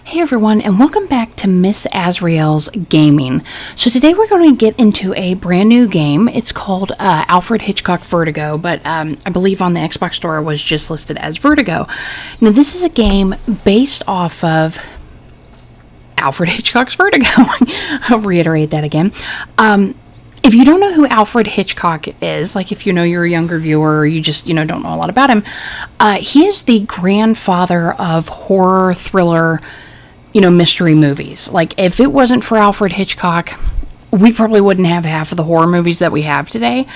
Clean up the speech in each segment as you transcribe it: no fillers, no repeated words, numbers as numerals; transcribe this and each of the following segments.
Hey everyone, and welcome back to Miss Azrael's Gaming. So today we're going to get into a brand new game. It's called Alfred Hitchcock-Vertigo, but I believe on the Xbox Store it was just listed as Vertigo. Now this is a game based off of Alfred Hitchcock's Vertigo. I'll reiterate that again. If you don't know who Alfred Hitchcock is, like if you know you're a younger viewer or you just, don't know a lot about him, he is the grandfather of horror, thriller, mystery movies. Like, if it wasn't for Alfred Hitchcock, we probably wouldn't have half of the horror movies that we have today.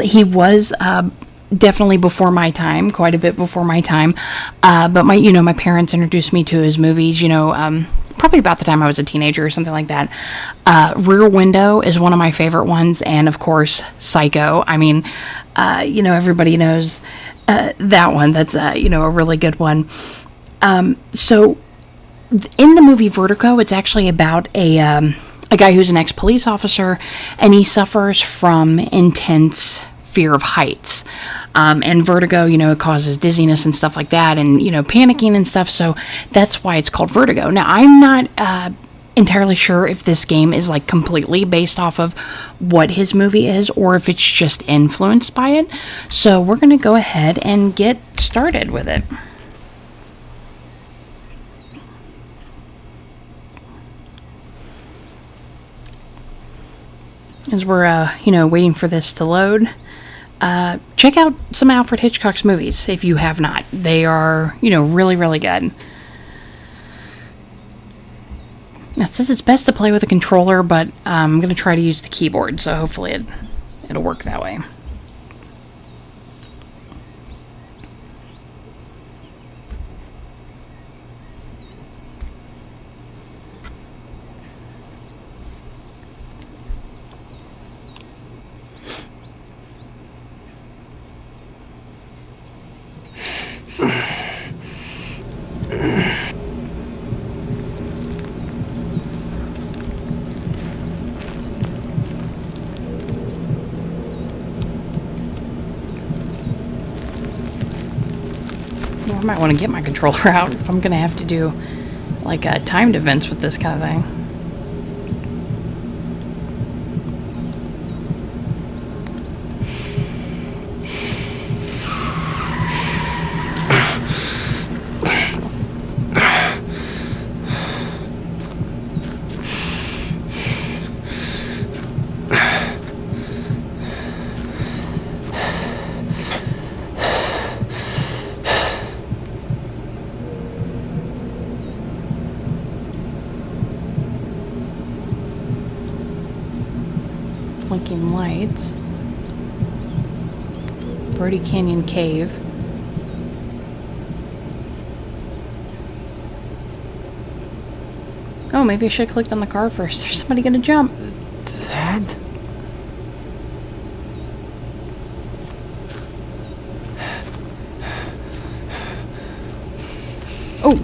He was definitely before my time, quite a bit before my time. But my parents introduced me to his movies, probably about the time I was a teenager or something like that. Rear Window is one of my favorite ones, and of course, Psycho. I mean, everybody knows that one. That's, a really good one. So in the movie Vertigo, it's actually about a guy who's an ex-police officer, and he suffers from intense fear of heights. And vertigo, it causes dizziness and stuff like that, and, panicking and stuff, so that's why it's called Vertigo. Now, I'm not entirely sure if this game is, completely based off of what his movie is, or if it's just influenced by it, so we're going to go ahead and get started with it. As we're, waiting for this to load, check out some Alfred Hitchcock's movies if you have not. They are, really, really good. Now, it says it's best to play with a controller, but I'm going to try to use the keyboard, so hopefully it'll work that way. I might want to get my controller out if I'm going to have to do, timed events with this kind of thing. Blinking lights. Brody Canyon Cave. Oh, maybe I should have clicked on the car first. There's somebody gonna jump. Dad? Oh!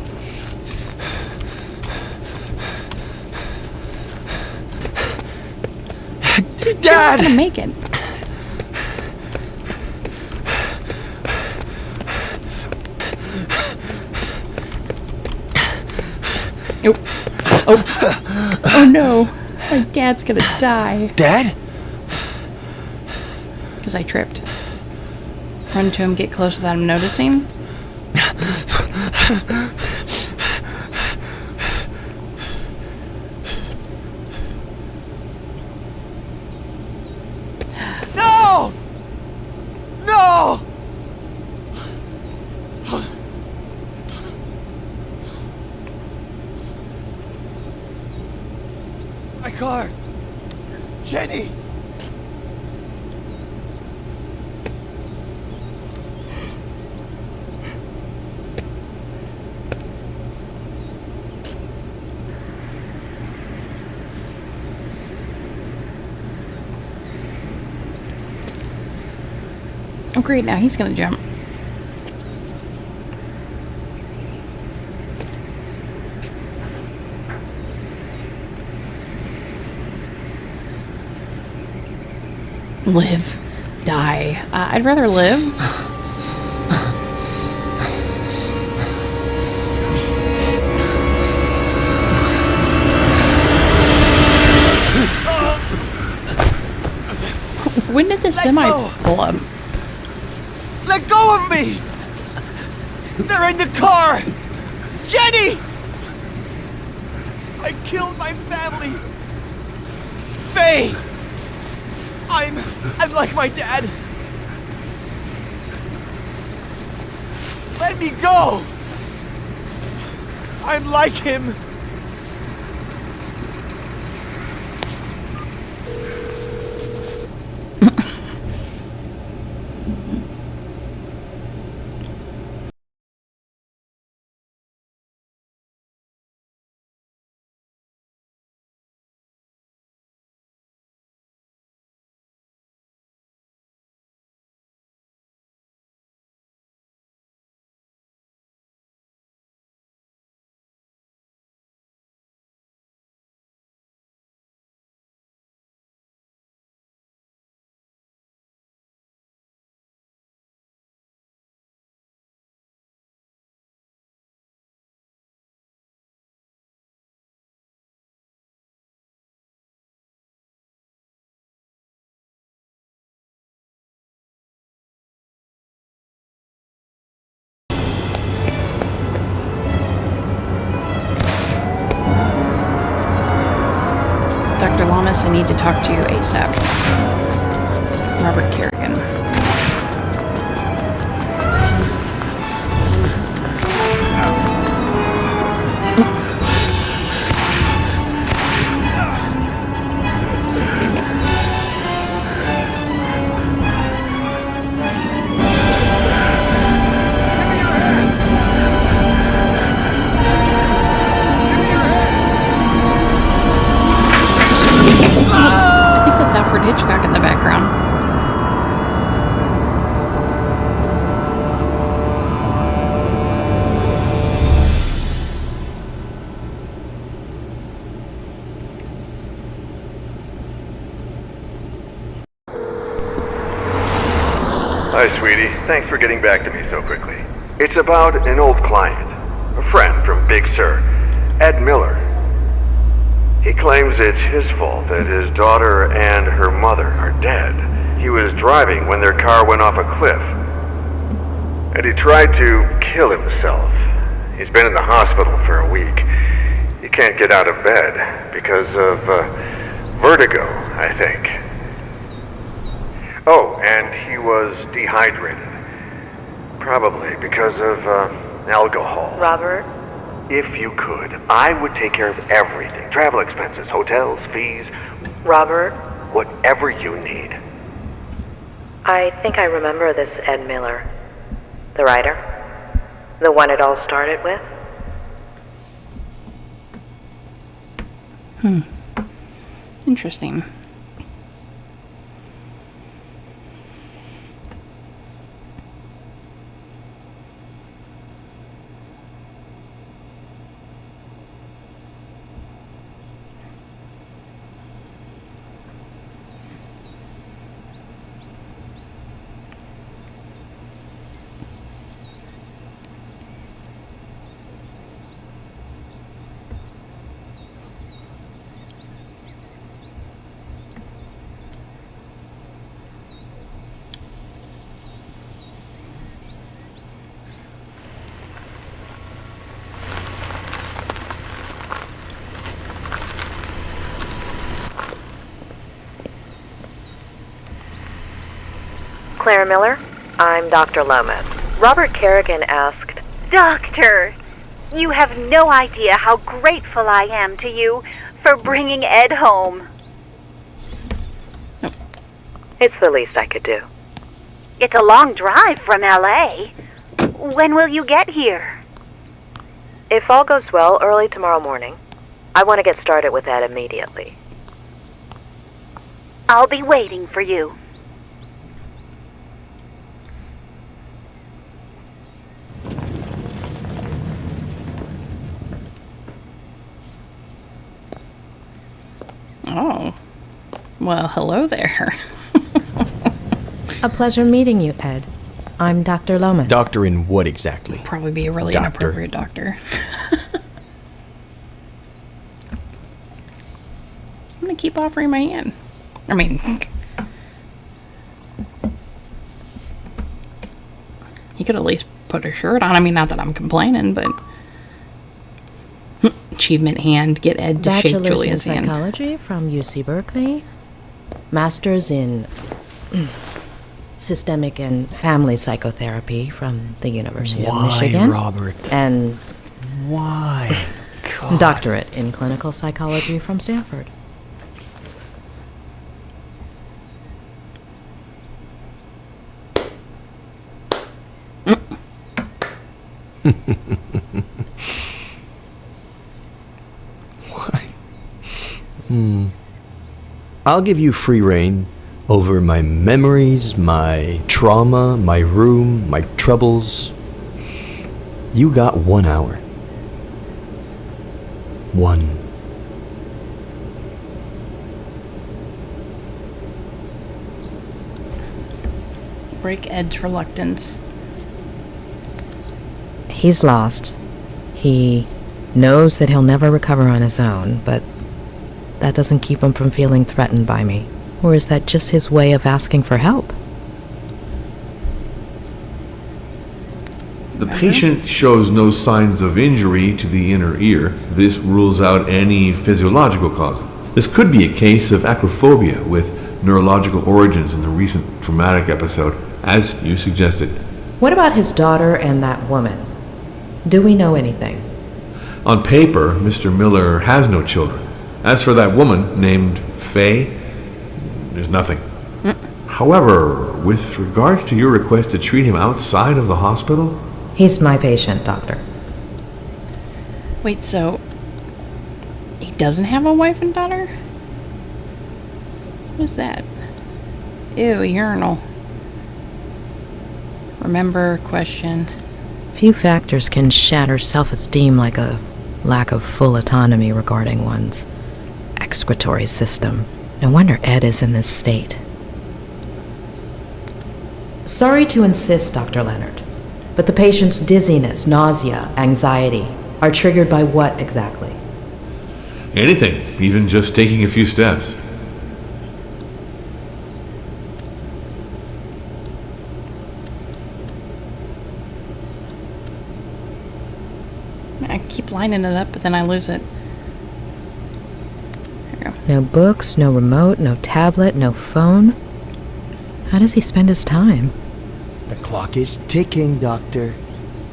Dad! I'm gonna make it. Oh. Oh. Oh no. My dad's gonna die. Dad? Because I tripped. Run to him, get close without him noticing. No! No! My car! Jenny! Oh great, now he's gonna jump. Live. Die. I'd rather live. When did the semi go. pull up? Let go of me! They're in the car! Jenny! I killed my family! Faye! I'm like my dad! Let me go! I'm like him! Dr. Lamas, I need to talk to you ASAP. Robert Kerrigan. I think that's Alfred Hitchcock in the background. Hi, sweetie. Thanks for getting back to me so quickly. It's about an old client, a friend from Big Sur, Ed Miller. He claims it's his fault that his daughter and her mother are dead. He was driving when their car went off a cliff, and he tried to kill himself. He's been in the hospital for a week. He can't get out of bed because of vertigo, I think. Oh, and he was dehydrated. Probably because of alcohol. Robert? If you could, I would take care of everything. Travel expenses, hotels, fees, Robert? whatever you need. I think I remember this Ed Miller. The writer? The one it all started with? Interesting. Claire Miller? I'm Dr. Lomas. Robert Kerrigan asked... Doctor, you have no idea how grateful I am to you for bringing Ed home. It's the least I could do. It's a long drive from L.A. When will you get here? If all goes well, early tomorrow morning. I want to get started with that immediately. I'll be waiting for you. Oh. Well, hello there. A pleasure meeting you, Ed. I'm Dr. Lomas. Doctor in what exactly? Probably be a really Doctor. inappropriate doctor. I'm gonna keep offering my hand. I mean, He could at least put a shirt on. I mean, not that I'm complaining, but... Achievement hand. Get Ed to shake Bachelor's in Julia's hand. Psychology from UC Berkeley. Master's in Systemic and Family Psychotherapy from the University of Michigan. Robert? And Why? God. doctorate in clinical psychology from Stanford. Why? I'll give you free rein over my memories, my trauma, my room, my troubles. You got 1 hour. 1. Break Ed's reluctance. He's lost. He knows that he'll never recover on his own, but that doesn't keep him from feeling threatened by me. Or is that just his way of asking for help? The patient shows no signs of injury to the inner ear. This rules out any physiological cause. This could be a case of acrophobia with neurological origins in the recent traumatic episode, as you suggested. What about his daughter and that woman? Do we know anything? On paper, Mr. Miller has no children. As for that woman named Faye, there's nothing. However, with regards to your request to treat him outside of the hospital, He's my patient, doctor. Wait, so... he doesn't have a wife and daughter? What is that? Ew, urinal. Remember, question. Few factors can shatter self-esteem like a lack of full autonomy regarding one's excretory system. No wonder Ed is in this state. Sorry to insist, Dr. Leonard, but the patient's dizziness, nausea, anxiety are triggered by what exactly? anything, even just taking a few steps. I keep lining it up, but then I lose it. There we go. No books, no remote, no tablet, no phone. How does he spend his time? The clock is ticking, Doctor.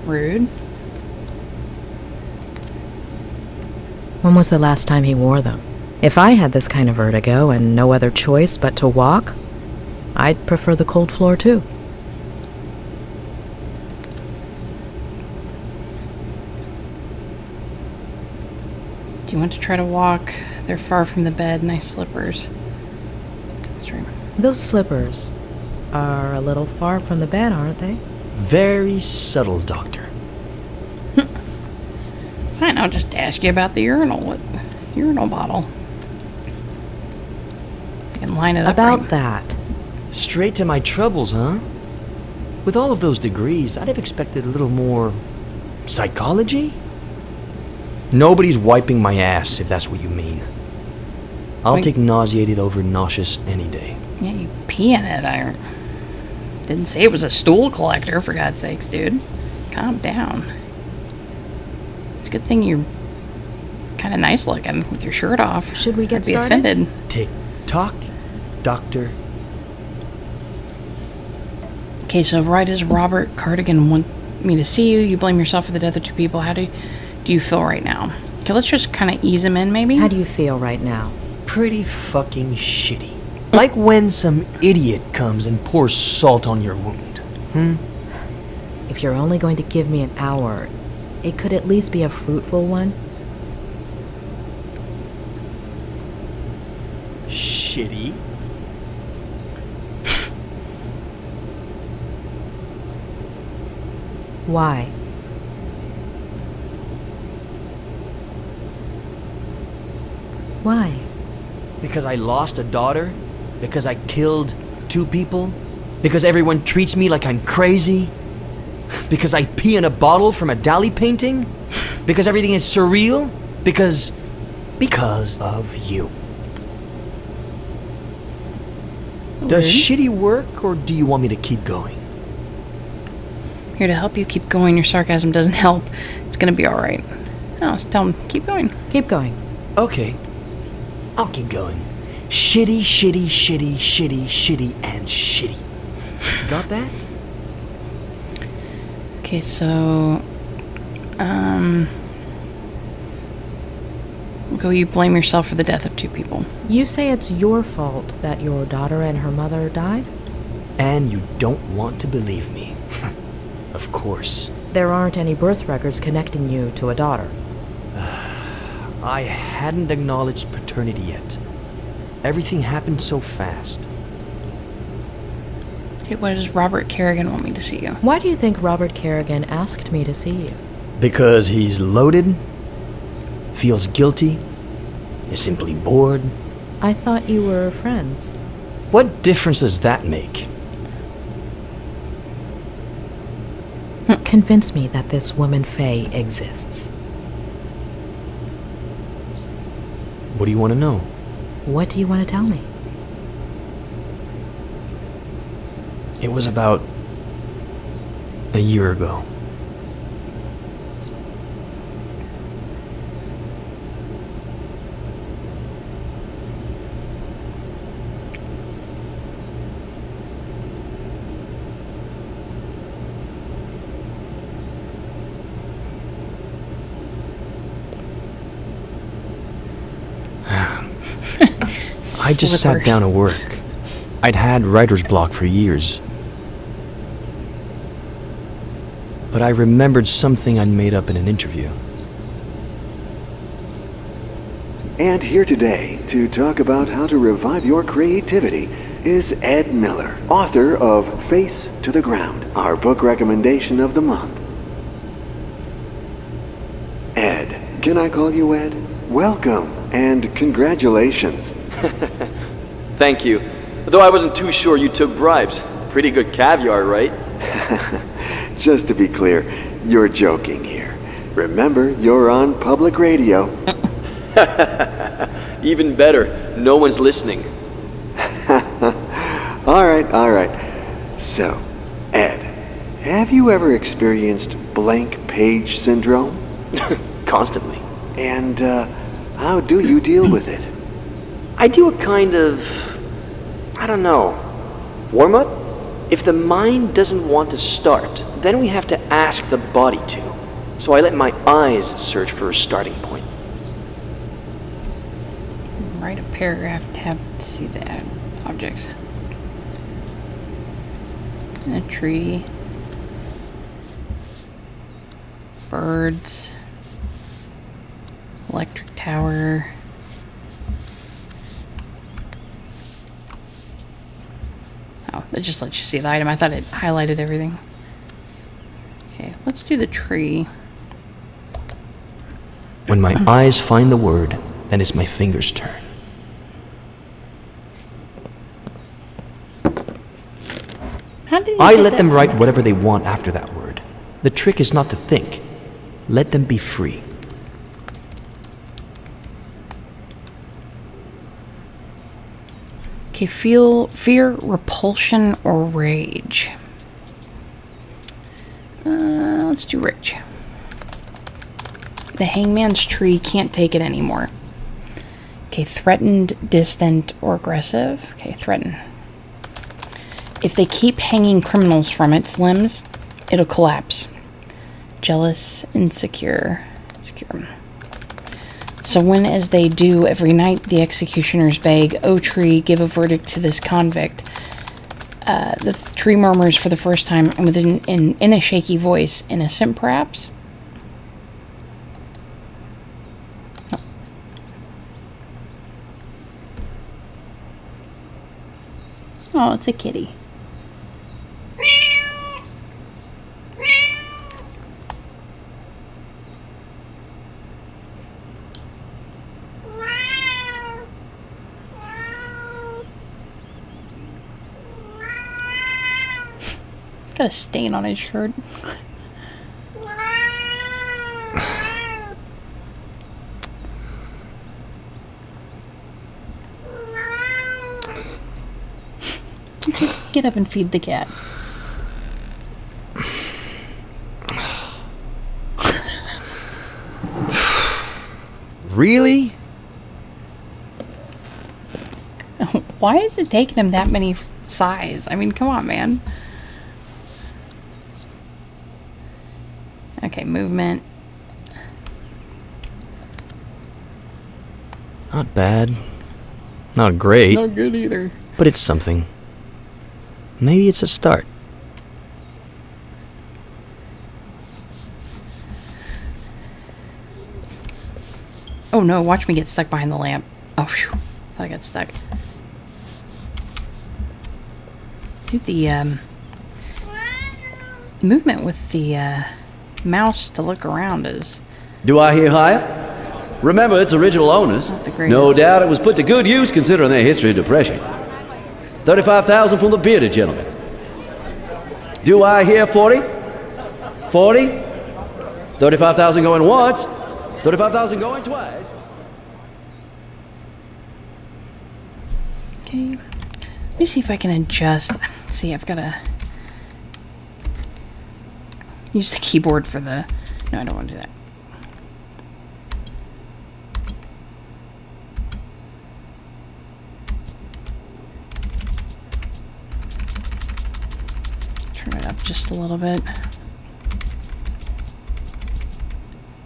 Rude. When was the last time he wore them? If I had this kind of vertigo and no other choice but to walk, I'd prefer the cold floor too. Do you want to try to walk? They're far from the bed. Nice slippers. That's true. Those slippers are a little far from the bed, aren't they? Very subtle, Doctor. Fine, I'll just ask you about the urinal. What urinal bottle? I can line it up. About right. that. Straight to my troubles, huh? With all of those degrees, I'd have expected a little more psychology? Nobody's wiping my ass, if that's what you mean. I'll Wait. take nauseated over nauseous any day. Yeah, you pee in it. I didn't say it was a stool collector, for God's sakes, dude. Calm down. It's a good thing you're kind of nice looking with your shirt off. Should we get I'd be started? offended. Tick tock, Doctor. Okay, so right as Robert Cardigan want me to see you, you blame yourself for the death of two people. How do you feel right now? Okay, let's just kind of ease him in, maybe. How do you feel right now? Pretty fucking shitty. Like when some idiot comes and pours salt on your wound. If you're only going to give me an hour, it could at least be a fruitful one. Shitty? Why? Why? Because I lost a daughter? Because I killed two people? Because everyone treats me like I'm crazy? Because I pee in a bottle from a Dali painting? Because everything is surreal? Because of you. Does shitty work, or do you want me to keep going? Here to help you keep going. Your sarcasm doesn't help. It's gonna be alright. No, just tell him, keep going. Keep going. Okay. I'll keep going. Shitty, shitty, shitty, shitty, shitty, and shitty. Got that? Okay, so... Go, you blame yourself for the death of 2 people. You say it's your fault that your daughter and her mother died? And you don't want to believe me. Of course. There aren't any birth records connecting you to a daughter. I hadn't acknowledged paternity yet. Everything happened so fast. Okay, what does Robert Kerrigan want me to see you? Why do you think Robert Kerrigan asked me to see you? Because he's loaded, feels guilty, is simply bored. I thought you were friends. What difference does that make? Convince me that this woman Faye exists. What do you want to know? What do you want to tell me? It was about a year ago. I just sat down at work. I'd had writer's block for years. But I remembered something I'd made up in an interview. And here today to talk about how to revive your creativity is Ed Miller, author of Face to the Ground, our book recommendation of the month. Ed, can I call you Ed? Welcome and congratulations. Thank you. Though I wasn't too sure you took bribes. Pretty good caviar, right? Just to be clear, you're joking here. Remember, you're on public radio. Even better, no one's listening. All right. So, Ed, have you ever experienced blank page syndrome? Constantly. And how do you deal with it? I do a kind of, I don't know, warm-up? If the mind doesn't want to start, then we have to ask the body to. So I let my eyes search for a starting point. Write a paragraph, tab to see the added objects. A tree. Birds. Electric tower. Oh, that just lets you see the item. I thought it highlighted everything. Okay, let's do the tree. When my eyes find the word, then it's my fingers' turn. How did you I get let that them one? write whatever they want after that word. The trick is not to think. Let them be free. Okay, feel fear, repulsion, or rage. Let's do rage. The hangman's tree can't take it anymore. Okay, threatened, distant, or aggressive. Okay, threaten. If they keep hanging criminals from its limbs, it'll collapse. Jealous, insecure, secure. So when, as they do every night, the executioners beg, "O tree, give a verdict to this convict," the tree murmurs for the first time, and in a shaky voice, innocent perhaps? No. Oh, it's a kitty. Got a stain on his shirt. get up and feed the cat. Really? Why is it taking him that many sighs? I mean, come on, man. Okay, movement. Not bad. Not great. Not good either. But it's something. Maybe it's a start. Oh no, watch me get stuck behind the lamp. Oh, phew. Thought I got stuck. Dude, the movement with the mouse to look around is... Do I hear higher? Remember its original owners. Not the greatest. No doubt it was put to good use considering their history of depression. 35,000 from the bearded gentleman. Do I hear 40? 40? 35,000 going once. 35,000 going twice. Okay. Let me see if I can adjust. See, I've got to use the keyboard for the... No, I don't want to do that. Turn it up just a little bit.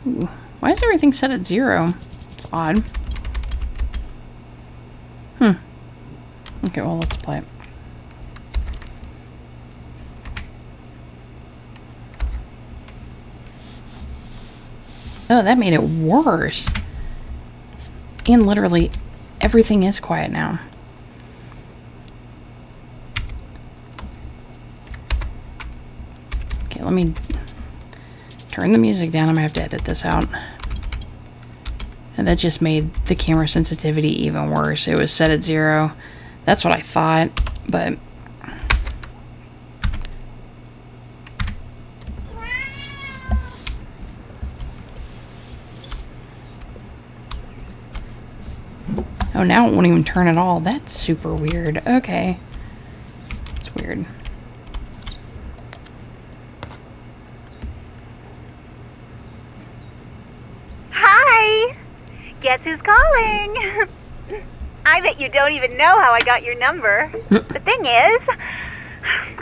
Ooh. Why is everything set at 0? It's odd. Okay, well, let's play it. Oh, that made it worse. And literally, everything is quiet now. Okay, let me turn the music down. I'm gonna have to edit this out. And that just made the camera sensitivity even worse. It was set at 0. That's what I thought, but... Oh, now it won't even turn at all. That's super weird. Okay. It's weird. Hi! Guess who's calling? I bet you don't even know how I got your number. The thing is,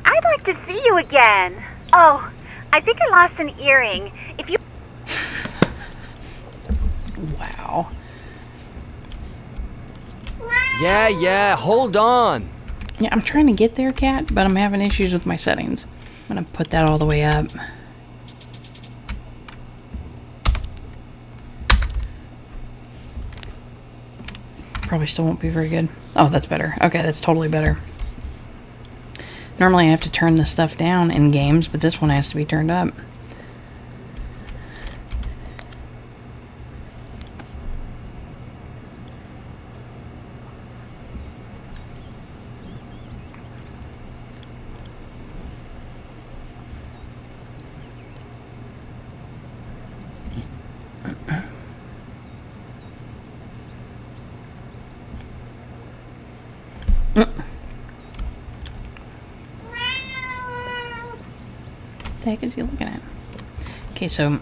I'd like to see you again. Oh, I think I lost an earring. If you... Wow. Yeah, hold on. Yeah, I'm trying to get there, cat, but I'm having issues with my settings. I'm gonna put that all the way up. Probably still won't be very good. Oh, that's better. Okay, that's totally better. Normally I have to turn this stuff down in games, but this one has to be turned up. What the heck is he looking at? Okay, so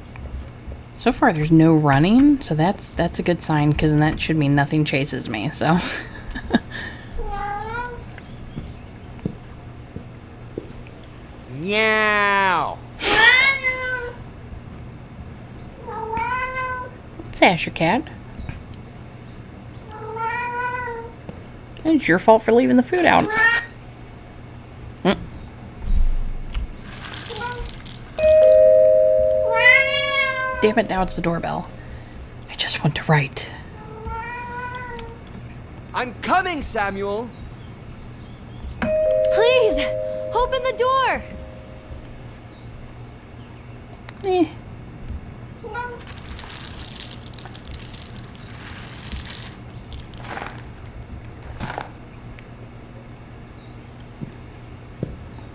far there's no running, so that's a good sign, because then that should mean nothing chases me, so. Meow. What's Asher, cat? It's your fault for leaving the food out. Damn it, now it's the doorbell. I just want to write. I'm coming, Samuel. Please, open the door. Eh.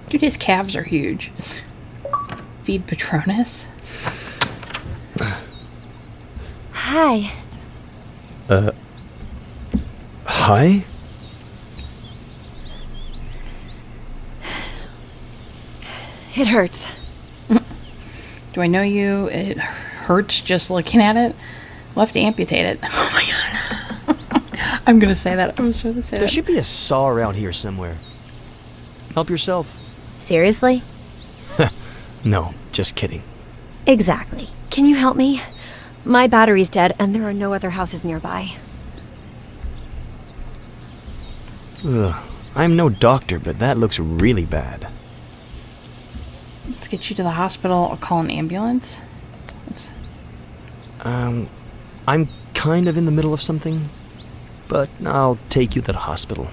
Dude, his calves are huge. Feed Patronus. Hi. Hi? It hurts. Do I know you? It hurts just looking at it. We'll have to amputate it. Oh my god. I'm gonna say that. I'm so gonna say There that. should be a saw around here somewhere. Help yourself. Seriously? No, just kidding. Exactly. Can you help me? My battery's dead and there are no other houses nearby. Ugh. I'm no doctor, but that looks really bad. Let's get you to the hospital. I'll call an ambulance. I'm kind of in the middle of something, but I'll take you to the hospital.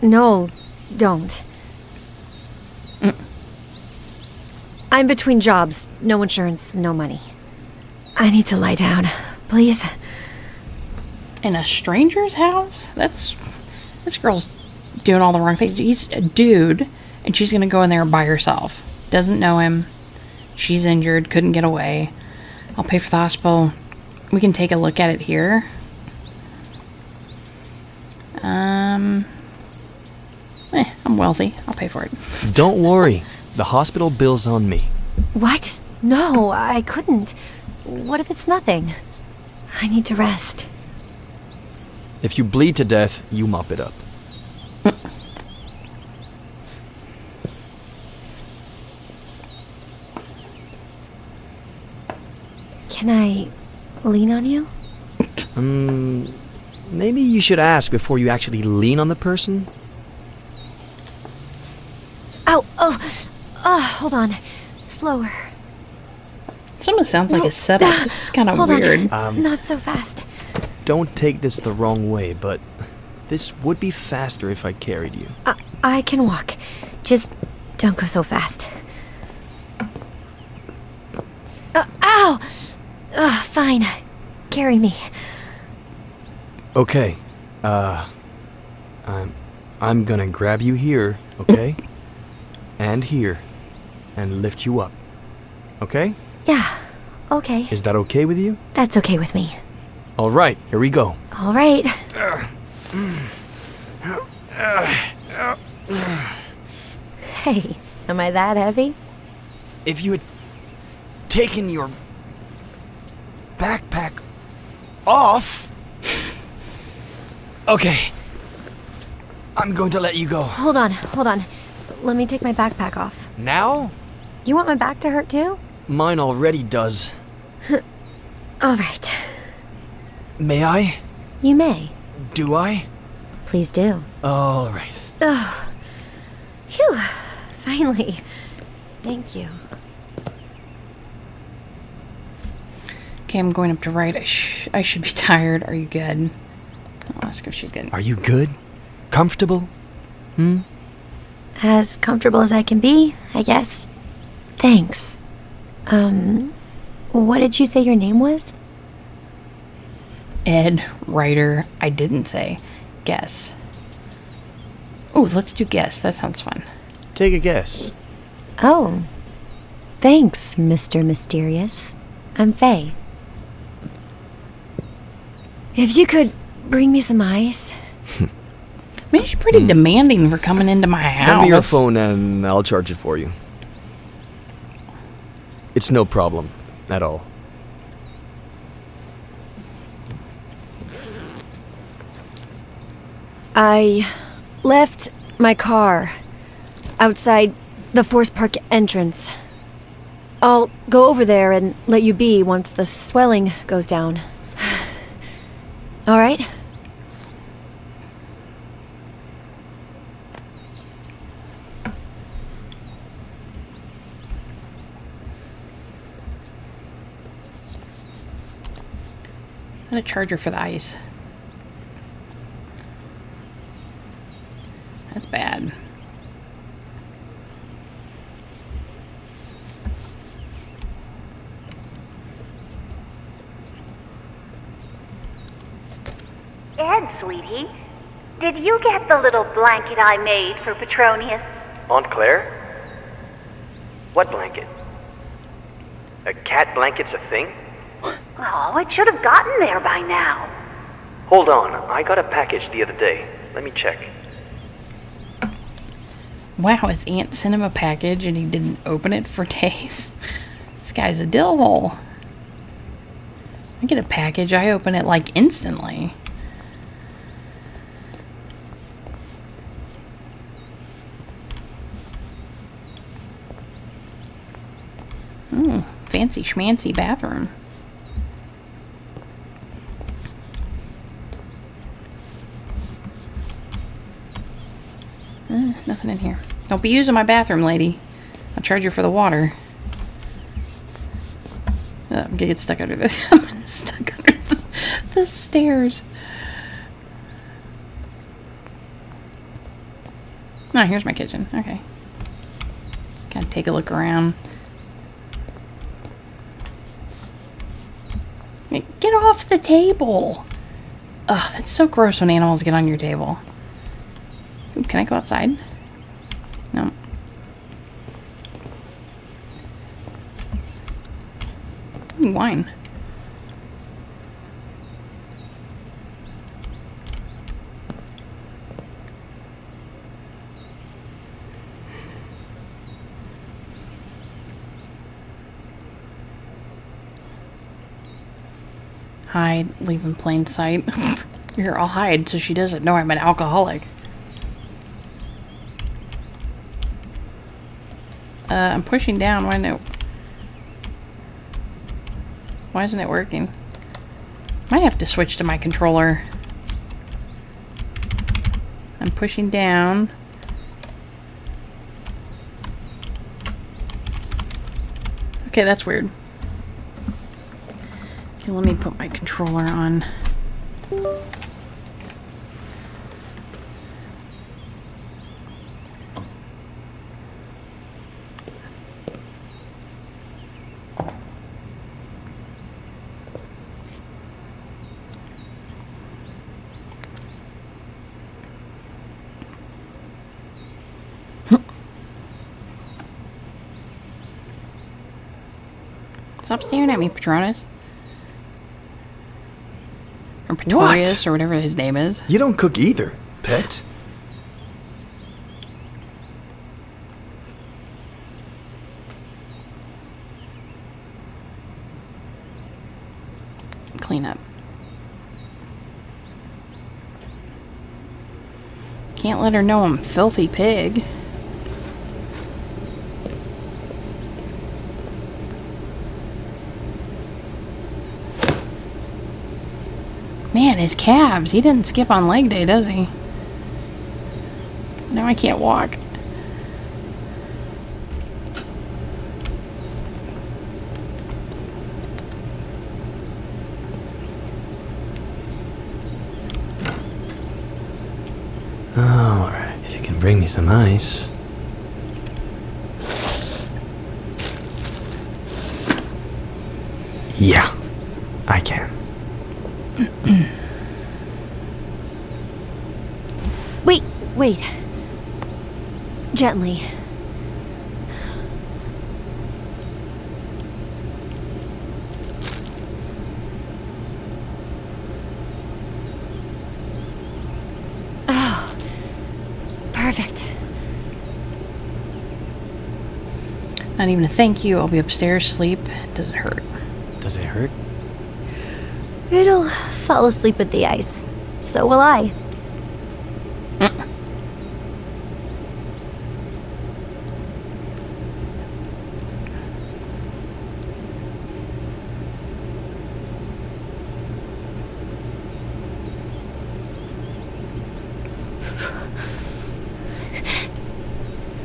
No, don't. I'm between jobs. No insurance, no money. I need to lie down. Please? In a stranger's house? This girl's doing all the wrong things. He's a dude, and she's gonna go in there by herself. Doesn't know him. She's injured, couldn't get away. I'll pay for the hospital. We can take a look at it here. I'm wealthy. I'll pay for it. Don't worry. The hospital bill's on me. What? No, I couldn't. What if it's nothing? I need to rest. If you bleed to death, you mop it up. Can I lean on you? Maybe you should ask before you actually lean on the person. Ow! Hold on. Slower. This almost sounds like a setup. This is kind of Hold weird. on. Not so fast. Don't take this the wrong way, but this would be faster if I carried you. I can walk. Just don't go so fast. Ow! Fine. Carry me. Okay. I'm gonna grab you here, okay? And here. And lift you up. Okay? Yeah. Okay. Is that okay with you? That's okay with me. All right, here we go. All right. Hey, am I that heavy? If you had taken your backpack off... Okay. I'm going to let you go. Hold on. Let me take my backpack off. Now? You want my back to hurt too? Mine already does. All right. May I? You may. Do I? Please do. All right. Oh. Phew. Finally. Thank you. Okay, I'm going up to right. I should be tired. Are you good? I'll ask if she's good. Are you good? Comfortable? As comfortable as I can be, I guess. Thanks. What did you say your name was? Ed, writer. I didn't say. Guess. Oh, let's do guess. That sounds fun. Take a guess. Oh. Thanks, Mr. Mysterious. I'm Faye. If you could bring me some ice. I mean, she's pretty demanding for coming into my house. Hand me your phone and I'll charge it for you. It's no problem at all. I left my car outside the Forest Park entrance. I'll go over there and let you be once the swelling goes down. All right? And a charger for the ice. That's bad. Ed, sweetie, did you get the little blanket I made for Petronius? Aunt Claire? What blanket? A cat blanket's a thing? Oh, it should have gotten there by now. Hold on, I got a package the other day. Let me check. Wow, his aunt sent him a package and he didn't open it for days. This guy's a dill hole. I get a package, I open it like instantly. Ooh, fancy schmancy bathroom. Nothing in here. Don't be using my bathroom, lady. I'll charge you for the water. I'm gonna get stuck under this. I'm stuck under the stairs. Oh, here's my kitchen. Okay. Just kind of take a look around. Hey, get off the table! Ugh, that's so gross when animals get on your table. Ooh, can I go outside? No. Ooh, wine. Hide, leave in plain sight. Here, I'll hide so she doesn't know I'm an alcoholic. I'm pushing down. Why isn't it working? Might have to switch to my controller. I'm pushing down. Okay, that's weird. Okay, let me put my controller on. Stop staring at me, Patronus. Or Pretorius, or whatever his name is. You don't cook either, pet. Clean up. Can't let her know I'm a filthy pig. Man, his calves. He didn't skip on leg day, does he? Now I can't walk. Alright, if you can bring me some ice. Yeah, I can. Wait. Gently. Oh, perfect. Not even a thank you. I'll be upstairs, sleep. Does it hurt? Does it hurt? It'll fall asleep with the ice. So will I.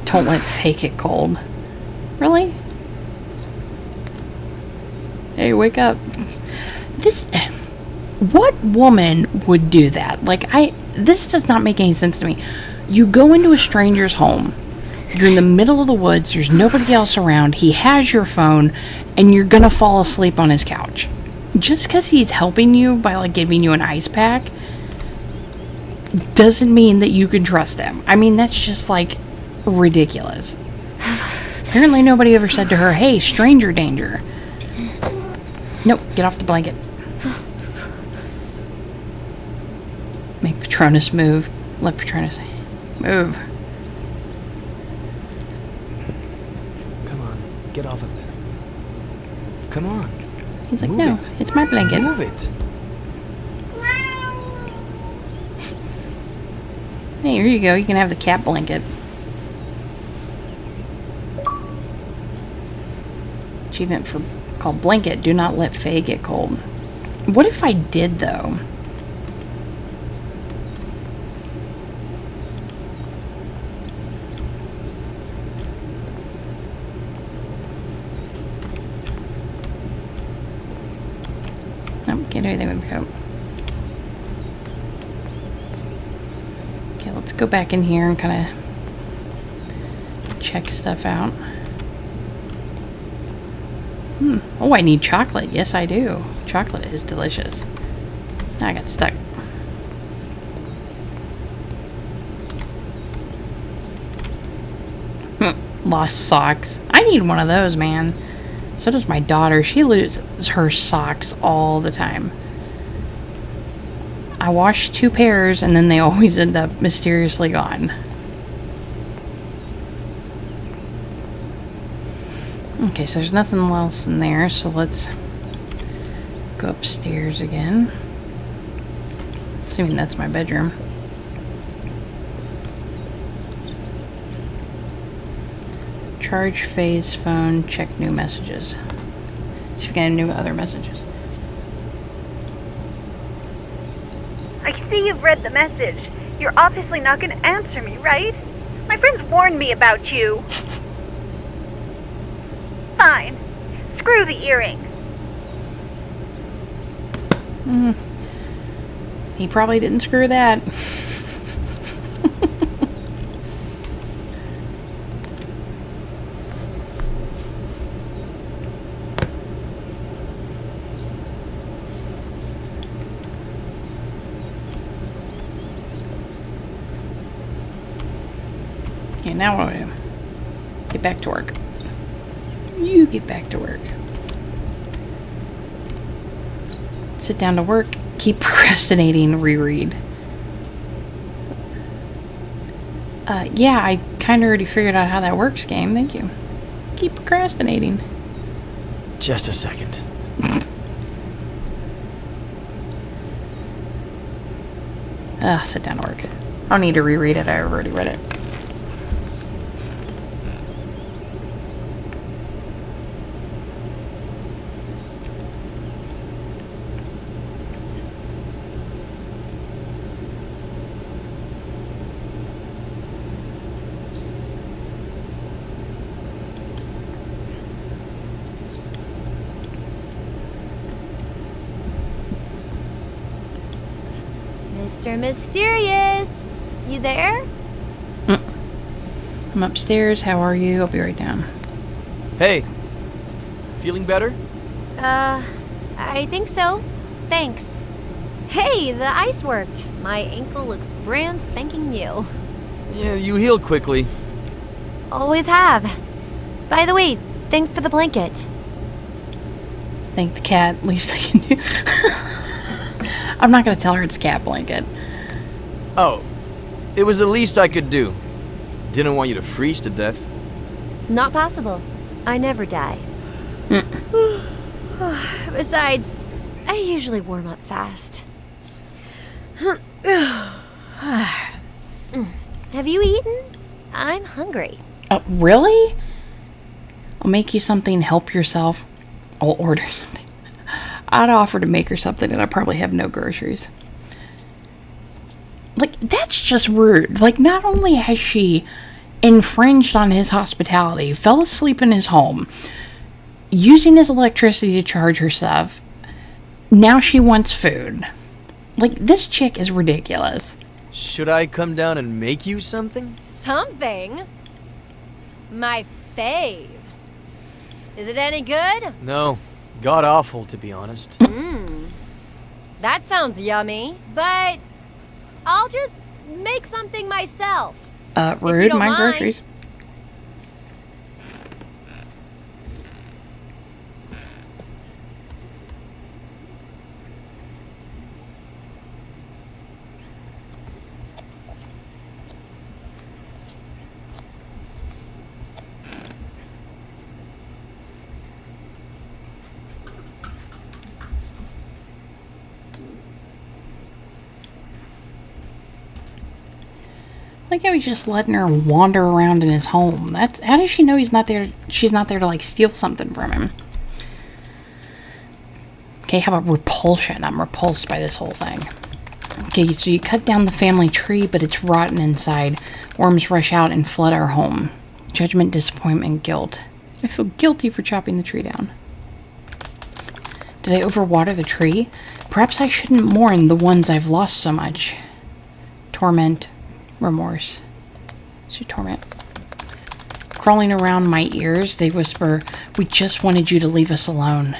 Don't let fake it cold. Really? Hey, wake up. What woman would do that? This does not make any sense to me. You go into a stranger's home. You're in the middle of the woods. There's nobody else around. He has your phone, and you're gonna fall asleep on his couch. Just because he's helping you by, giving you an ice pack doesn't mean that you can trust him. I mean, that's just, ridiculous. Apparently nobody ever said to her, hey, stranger danger. Nope, get off the blanket. Make Patronus move. Let Patronus move. Get off of there. Come on. He's like, Move no, it. it's my blanket. Move it. Hey, here you go. You can have the cat blanket. Achievement for called blanket. Do not let Faye get cold. What if I did though? Oh, can't do anything with my coat. Okay, let's go back in here and kind of check stuff out. Oh, I need chocolate. Yes, I do. Chocolate is delicious. Now I got stuck. Lost socks. I need one of those, man. So does my daughter. She loses her socks all the time. I wash 2 pairs and then they always end up mysteriously gone. Okay, so there's nothing else in there, so let's go upstairs again. Assuming that's my bedroom. Charge Faye's phone, check new messages. See if we got any new other messages. I see you've read the message. You're obviously not going to answer me, right? My friends warned me about you. Fine. Screw the earring. He probably didn't screw that. Okay, now what do I do? Get back to work. You get back to work. Sit down to work. Keep procrastinating. Reread. Yeah, I kind of already figured out how that works, game. Thank you. Keep procrastinating. Just a second. Sit down to work. I don't need to reread it. I already read it. Mr. Mysterious! You there? I'm upstairs. How are you? I'll be right down. Hey. Feeling better? I think so. Thanks. Hey, the ice worked. My ankle looks brand spanking new. Yeah, you healed quickly. Always have. By the way, thanks for the blanket. Thank the cat. At least I can do. I'm not gonna tell her it's cat blanket. Oh, it was the least I could do. Didn't want you to freeze to death. Not possible. I never die. Besides, I usually warm up fast. Have you eaten? I'm hungry. Really? I'll make you something. Help yourself. I'll order something. I'd offer to make her something and I probably have no groceries. Like, that's just rude. Like, not only has she infringed on his hospitality, fell asleep in his home, using his electricity to charge her stuff, now she wants food. Like, this chick is ridiculous. Should I come down and make you something? Something? My fave. Is it any good? No. God awful, to be honest. That sounds yummy, but I'll just make something myself. Rude, my groceries. Like how he's just letting her wander around in his home. That's how does she know he's not there? She's not there to like steal something from him. Okay, how about repulsion? I'm repulsed by this whole thing. Okay, so you cut down the family tree, but it's rotten inside. Worms rush out and flood our home. Judgment, disappointment, guilt. I feel guilty for chopping the tree down. Did I overwater the tree? Perhaps I shouldn't mourn the ones I've lost so much. Torment, remorse. So torment. Crawling around my ears, they whisper, "We just wanted you to leave us alone."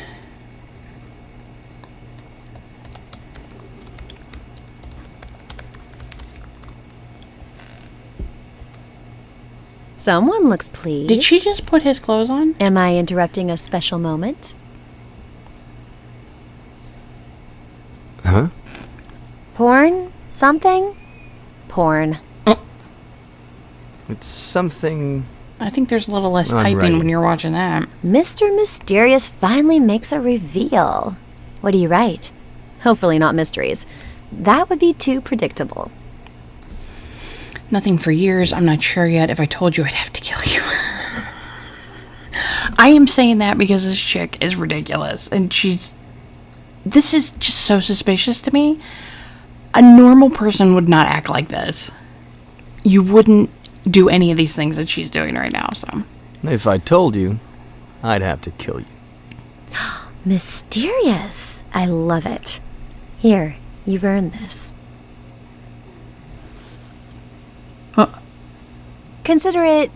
Someone looks pleased. Did she just put his clothes on? Am I interrupting a special moment? Huh? Porn? Something? Porn. It's something... I think there's a little less I'm typing writing. when you're watching that. Mr. Mysterious finally makes a reveal. What do you write? Hopefully not mysteries. That would be too predictable. Nothing for years. I'm not sure yet. If I told you, I'd have to kill you. I am saying that because this chick is ridiculous. And this is just so suspicious to me. A normal person would not act like this. You wouldn't do any of these things that she's doing right now, so. If I told you, I'd have to kill you. Mysterious. I love it. Here, you've earned this. Consider it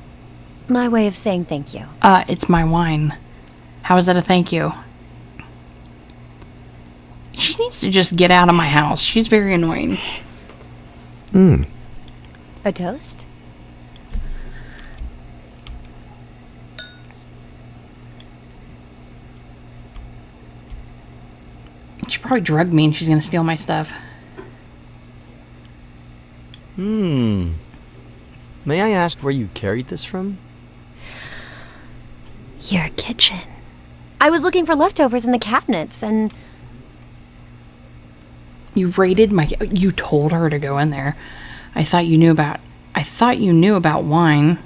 my way of saying thank you. It's my wine. How is that a thank you? She needs to just get out of my house. She's very annoying. A toast? She probably drugged me and she's gonna steal my stuff. May I ask where you carried this from? Your kitchen. I was looking for leftovers in the cabinets and... You raided my... You told her to go in there. I thought you knew about wine.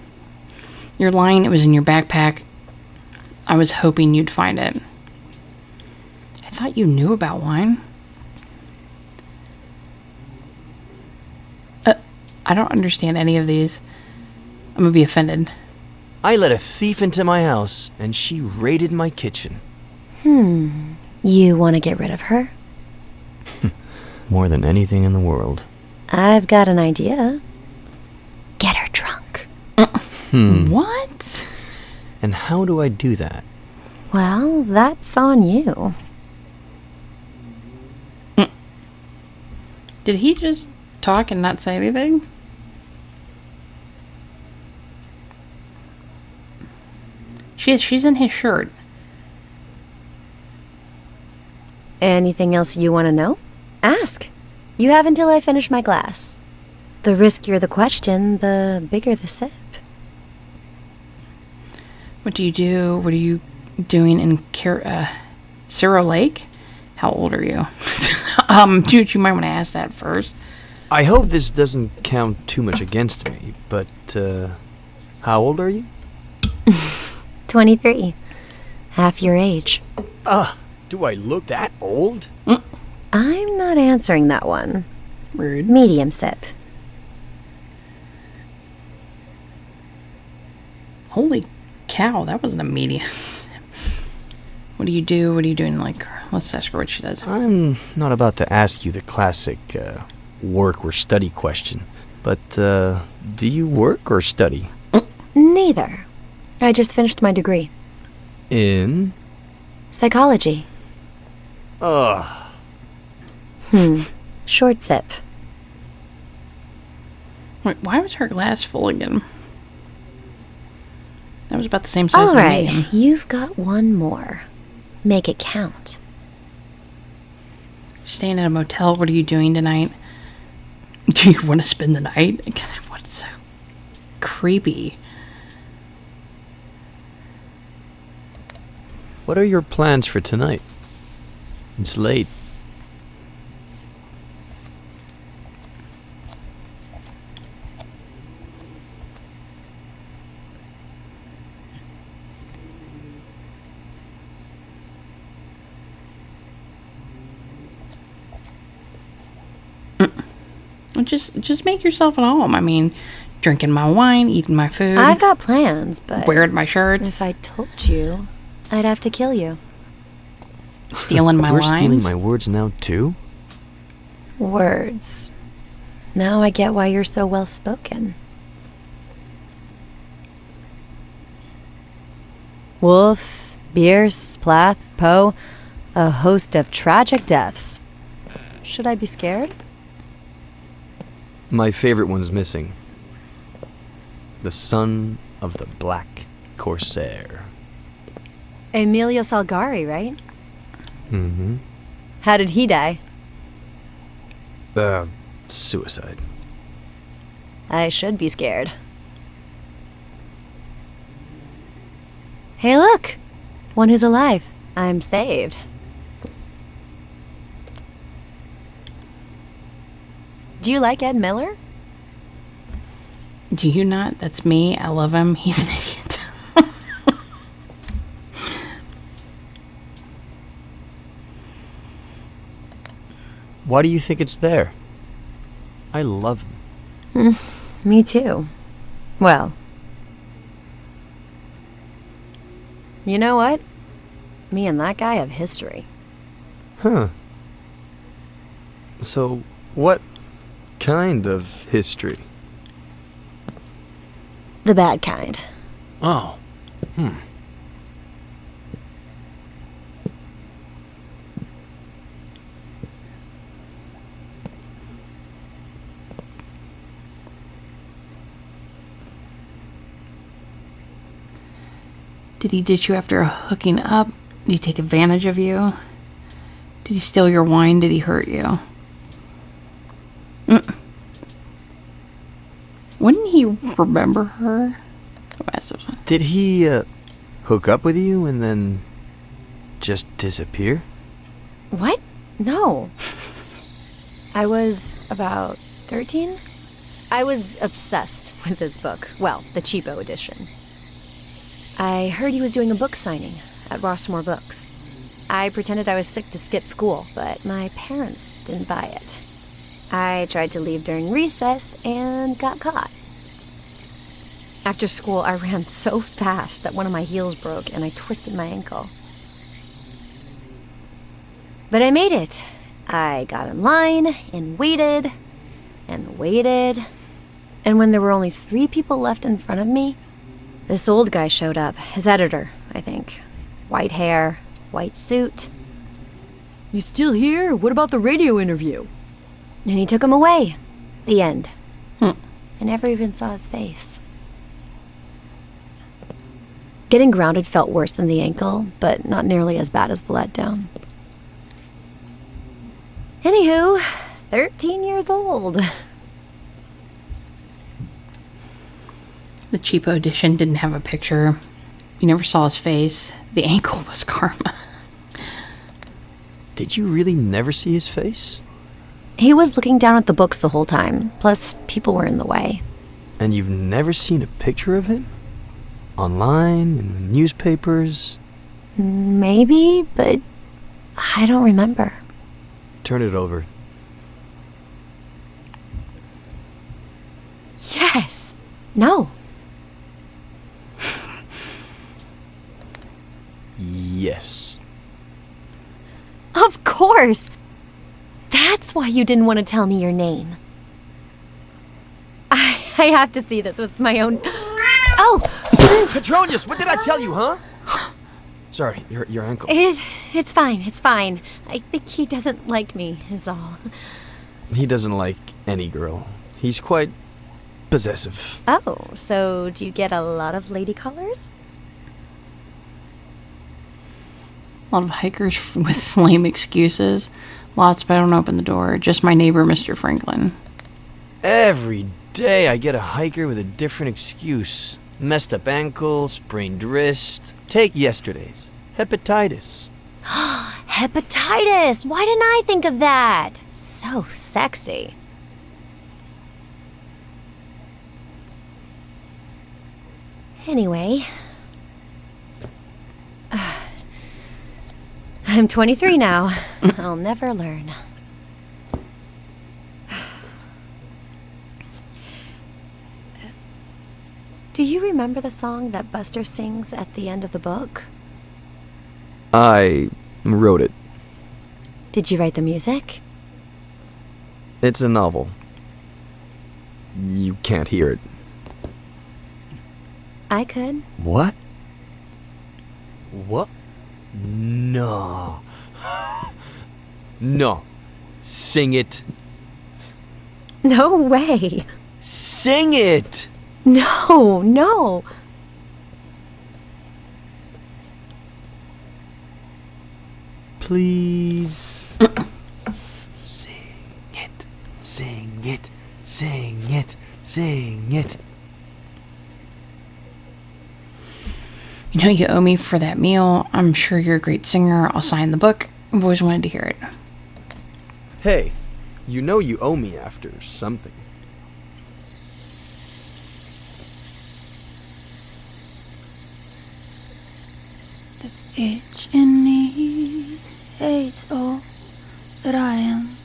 You're lying. It was in your backpack. I was hoping you'd find it. I thought you knew about wine. I don't understand any of these. I'm gonna be offended. I let a thief into my house, and she raided my kitchen. You want to get rid of her? More than anything in the world. I've got an idea. Get her drunk. What? And how do I do that? Well, that's on you. Did he just talk and not say anything? She's in his shirt. Anything else you want to know? Ask. You have until I finish my glass. The riskier the question, the bigger the sip. What do you do? What are you doing in Cerro Lake? How old are you? Dude, you might want to ask that first. I hope this doesn't count too much against me, but, how old are you? 23. Half your age. Do I look that old? I'm not answering that one. Rude. Medium sip. Holy cow, that wasn't a medium. What do you do? What are you doing? Like, let's ask her what she does. I'm not about to ask you the classic, work or study question. But, do you work or study? Neither. I just finished my degree. In? Psychology. Short sip. Wait, why was her glass full again? That was about the same size All as right, the medium. you've got one more. Make it count. Staying at a motel. What are you doing tonight? Do you want to spend the night? God, what's so creepy? What are your plans for tonight? It's late. Just make yourself at home. I mean, drinking my wine, eating my food. I've got plans, but wearing my shirts. If I told you, I'd have to kill you. Stealing my You're lines. stealing my words now, too? Words. Now I get why you're so well spoken. Wolf, Bierce, Plath, Poe, a host of tragic deaths. Should I be scared? My favorite one's missing. The son of the Black Corsair. Emilio Salgari, right? Mm-hmm. How did he die? Suicide. I should be scared. Hey, look! One who's alive. I'm saved. Do you like Ed Miller? Do you not? That's me. I love him. He's an idiot. Why do you think it's there? I love him. Me too. Well, you know what? Me and that guy have history. Huh. So, what kind of history? The bad kind. Oh. Did he ditch you after hooking up? Did he take advantage of you? Did he steal your wine? Did he hurt you? Wouldn't he remember her? Did he, hook up with you and then just disappear? What? No. I was about 13. I was obsessed with this book. Well, the cheapo edition. I heard he was doing a book signing at Rossmore Books. I pretended I was sick to skip school, but my parents didn't buy it. I tried to leave during recess and got caught. After school, I ran so fast that one of my heels broke and I twisted my ankle. But I made it. I got in line and waited and waited. And when there were only 3 people left in front of me, this old guy showed up. His editor, I think. White hair, white suit. You still here? What about the radio interview? And he took him away. The end. I never even saw his face. Getting grounded felt worse than the ankle, but not nearly as bad as the letdown. Anywho, 13 years old. The cheapo edition didn't have a picture. You never saw his face. The ankle was karma. Did you really never see his face? He was looking down at the books the whole time. Plus, people were in the way. And you've never seen a picture of him? Online, in the newspapers? Maybe, but I don't remember. Turn it over. Yes! No. Yes. Of course! That's why you didn't want to tell me your name. I have to see this with my own... Oh! Petronius, what did I tell you, huh? Sorry, your ankle. It's fine, it's fine. I think he doesn't like me, is all. He doesn't like any girl. He's quite possessive. Oh, so do you get a lot of lady callers? A lot of hikers with lame excuses. Lots, but I don't open the door. Just my neighbor, Mr. Franklin. Every day I get a hiker with a different excuse. Messed up ankle, sprained wrist. Take yesterday's. Hepatitis. Hepatitis! Why didn't I think of that? So sexy. Anyway... I'm 23 now. I'll never learn. Do you remember the song that Buster sings at the end of the book? I wrote it. Did you write the music? It's a novel. You can't hear it. I could. What? What? No. No. Sing it. No way. Sing it! No, no. Please. Sing it. Sing it. Sing it. Sing it. You know, you owe me for that meal. I'm sure you're a great singer. I'll sign the book. I've always wanted to hear it. Hey, you know you owe me after something. The itch in me hates all that I am.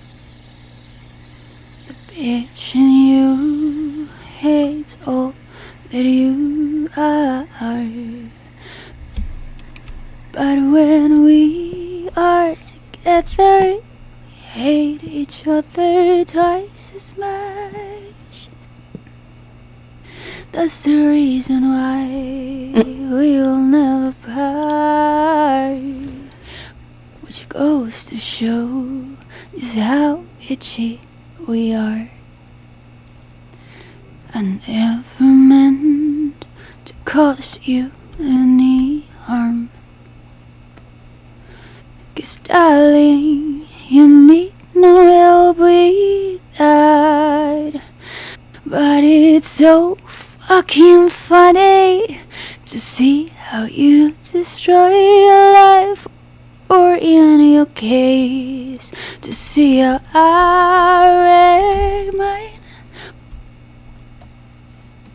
The bitch in you hates all that you are. But when we are together, we hate each other twice as much. That's the reason why we will never part. Which goes to show just how itchy we are. I never meant to cause you any harm. 'Cause darling, you need no help with that. But it's so fucking funny to see how you destroy your life, or in your case, to see how I wreck mine.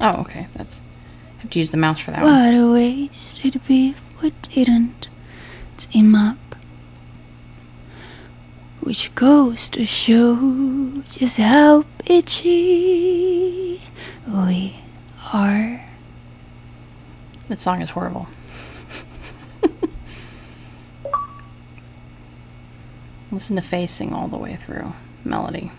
Oh, okay. I have to use the mouse for that one. What a waste it'd be if we didn't team up. Which goes to show just how bitchy we are. That song is horrible. Listen to Faye sing all the way through. Melody.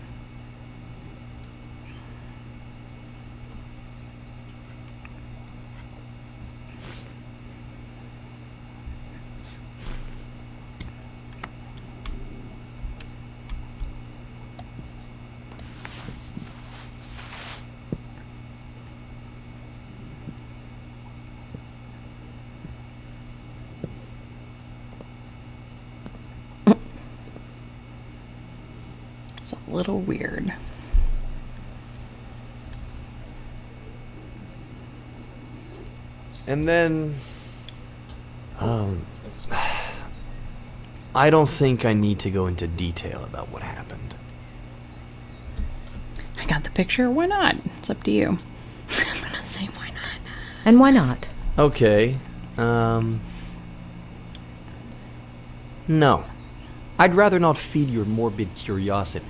A little weird. And then... I don't think I need to go into detail about what happened. I got the picture. Why not? It's up to you. I'm gonna say why not. And why not? Okay, no. I'd rather not feed your morbid curiosity.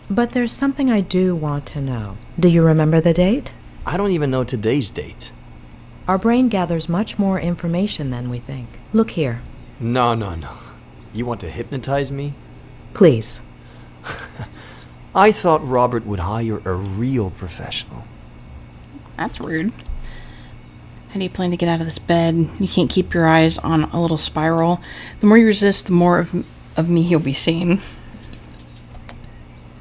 But there's something I do want to know. Do you remember the date? I don't even know today's date. Our brain gathers much more information than we think. Look here. No. You want to hypnotize me? Please. I thought Robert would hire a real professional. That's rude. How do you plan to get out of this bed? You can't keep your eyes on a little spiral. The more you resist, the more of me you'll be seeing.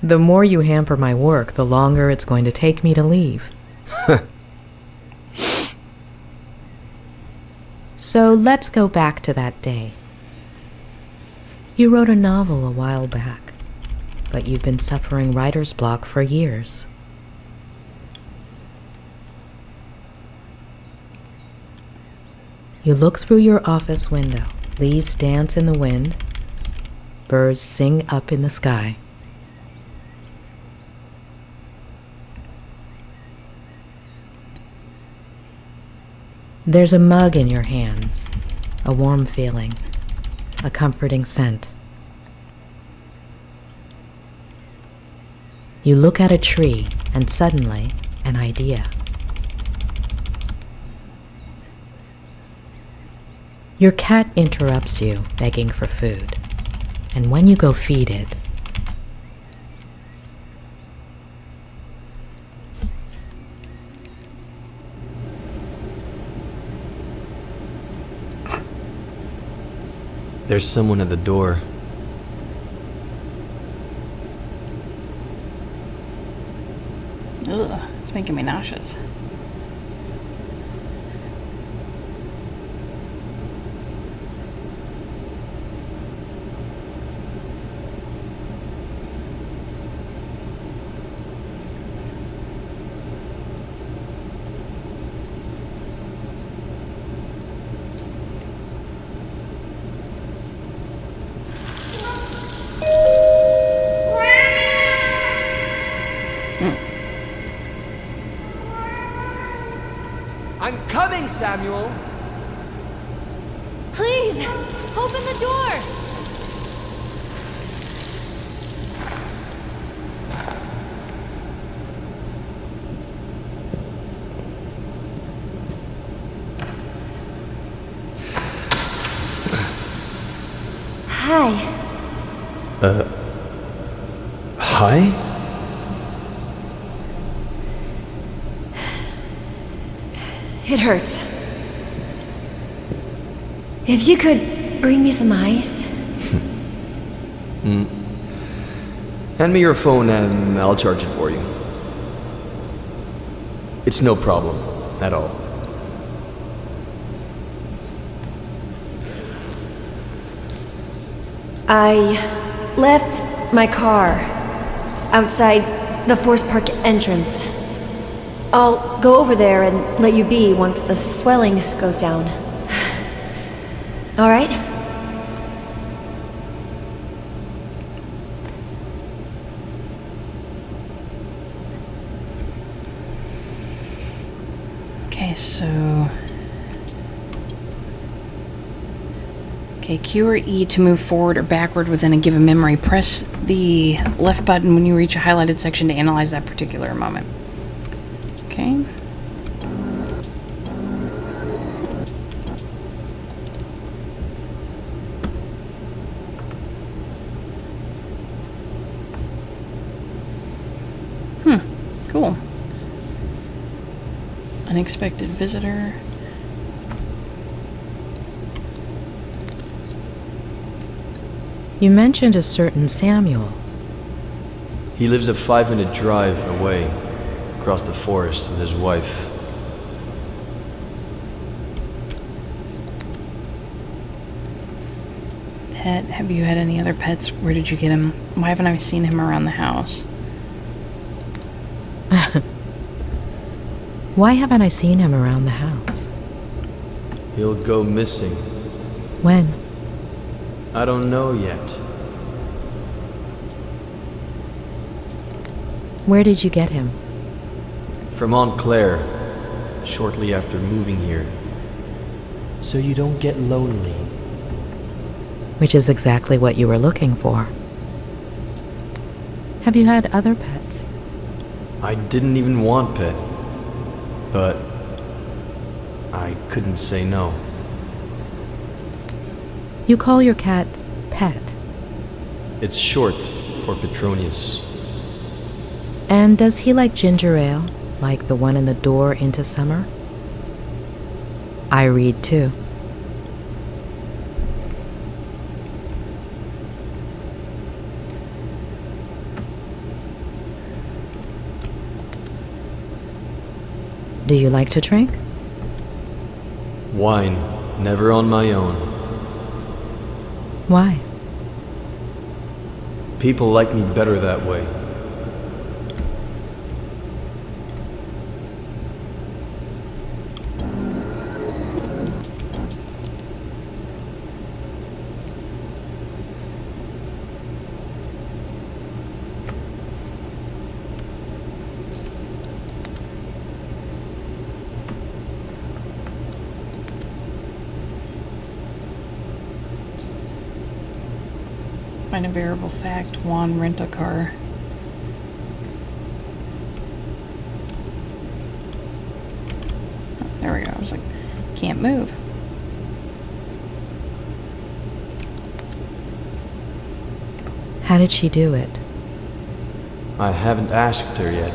The more you hamper my work, the longer it's going to take me to leave. So let's go back to that day. You wrote a novel a while back, but you've been suffering writer's block for years. You look through your office window. Leaves dance in the wind. Birds sing up in the sky. There's a mug in your hands, a warm feeling, a comforting scent. You look at a tree, and suddenly, an idea. Your cat interrupts you, begging for food. And when you go feed it, There's someone at the door. Ugh, it's making me nauseous. I'm coming, Samuel! Please, open the door! Hi. Hi? It hurts. If you could bring me some ice. Hand me your phone and I'll charge it for you. It's no problem at all. I left my car outside the Forest Park entrance. I'll go over there and let you be once the swelling goes down. All right? Okay, so... Okay, Q or E to move forward or backward within a given memory. Press the left button when you reach a highlighted section to analyze that particular moment. Okay. Cool. Unexpected visitor. you mentioned a certain Samuel. He lives a 5-minute drive away, across the forest with his wife. Pet, have you had any other pets? Where did you get him? Why haven't I seen him around the house? Why haven't I seen him around the house? He'll go missing. When? I don't know yet. Where did you get him? From Aunt Claire, shortly after moving here. So you don't get lonely. Which is exactly what you were looking for. Have you had other pets? I didn't even want Pet. But I couldn't say no. You call your cat Pet. It's short for Petronius. And does he like ginger ale, like the one in the door into summer? I read too. Do you like to drink? Wine, never on my own. Why? People like me better that way. Find a variable fact. Juan rent a car. Oh, there we go. I was like, can't move. How did she do it? I haven't asked her yet.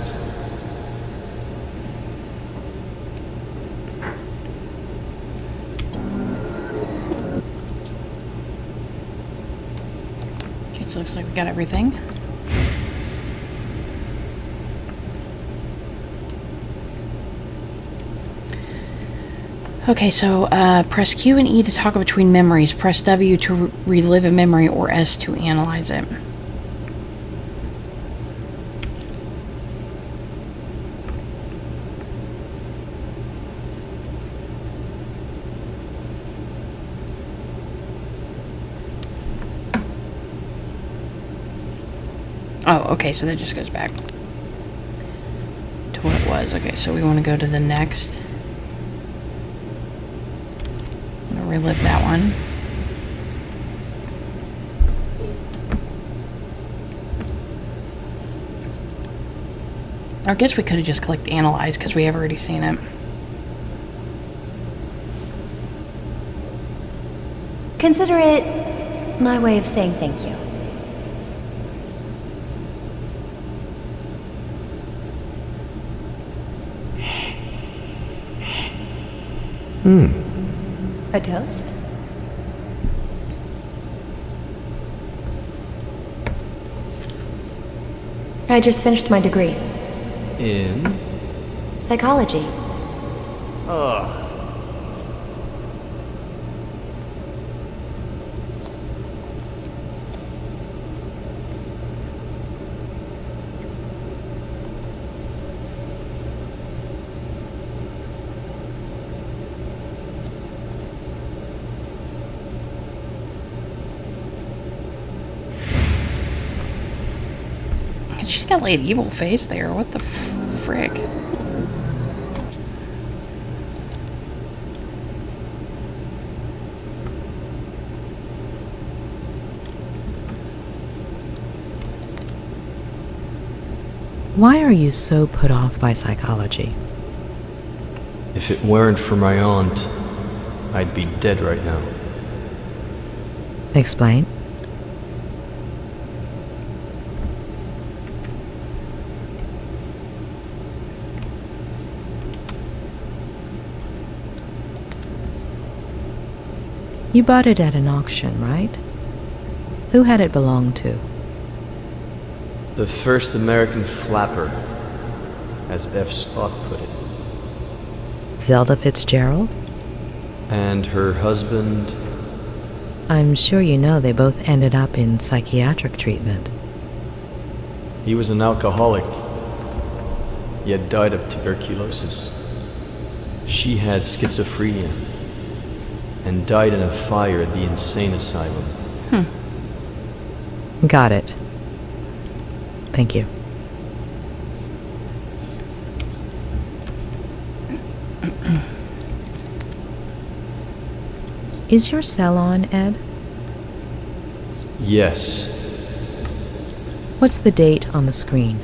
Okay, so looks like we got everything. Okay, so press Q and E to toggle between memories. Press W to relive a memory, or S to analyze it. Oh, okay, so that just goes back to what it was. Okay, so we want to go to the next. I'm going to relive that one. I guess we could have just clicked Analyze because we have already seen it. Consider it my way of saying thank you. A toast? I just finished my degree. In? Psychology. Ugh. She's got like an evil face there. What the frick? Why are you so put off by psychology? If it weren't for my aunt, I'd be dead right now. Explain. You bought it at an auction, right? Who had it belong to? The first American flapper, as F. Scott put it. Zelda Fitzgerald? And her husband... I'm sure you know they both ended up in psychiatric treatment. He was an alcoholic. He had died of tuberculosis. She had schizophrenia and died in a fire at the insane asylum. Got it. Thank you. Is your cell on, Ed? Yes. What's the date on the screen?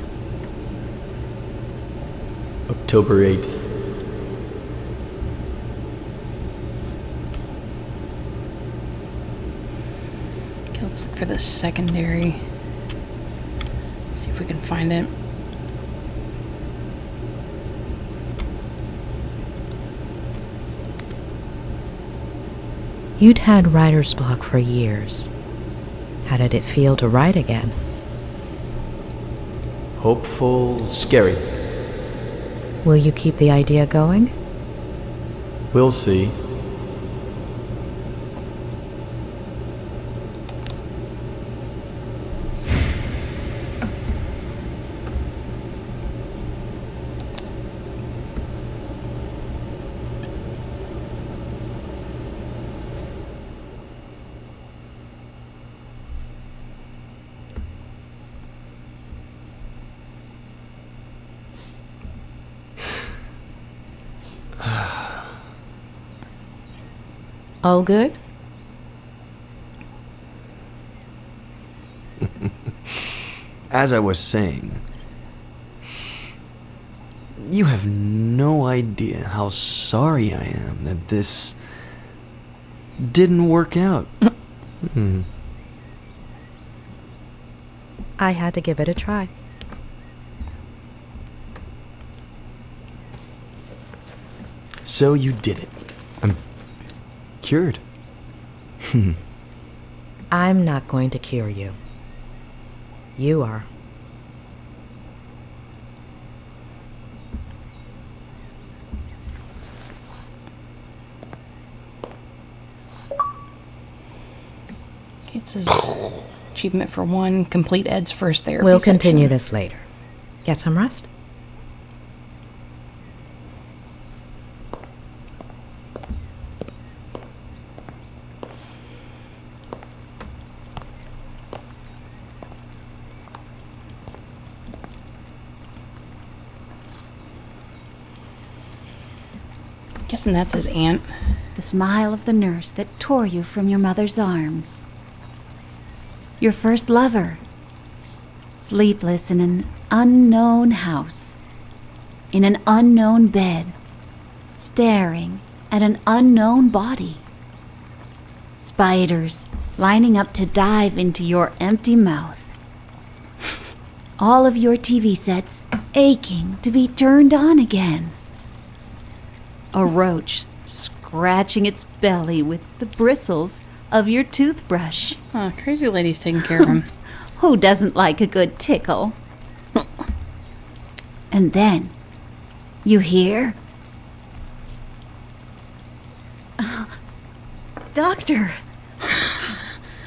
October 8th. Okay, let's look for the secondary. See if we can find it. You'd had writer's block for years. How did it feel to write again? Hopeful, scary. Will you keep the idea going? We'll see. All good? As I was saying, you have no idea how sorry I am that this didn't work out. I had to give it a try. So you did it. I'm cured. I'm not going to cure you. You are. It says achievement for 1, complete Ed's first therapy We'll continue section. this later. Get some rest? Guessing that's his aunt. The smile of the nurse that tore you from your mother's arms. Your first lover. Sleepless in an unknown house. In an unknown bed. Staring at an unknown body. Spiders lining up to dive into your empty mouth. All of your TV sets aching to be turned on again. A roach scratching its belly with the bristles of your toothbrush. Crazy lady's taking care of him. Who doesn't like a good tickle? And then, you hear? Doctor!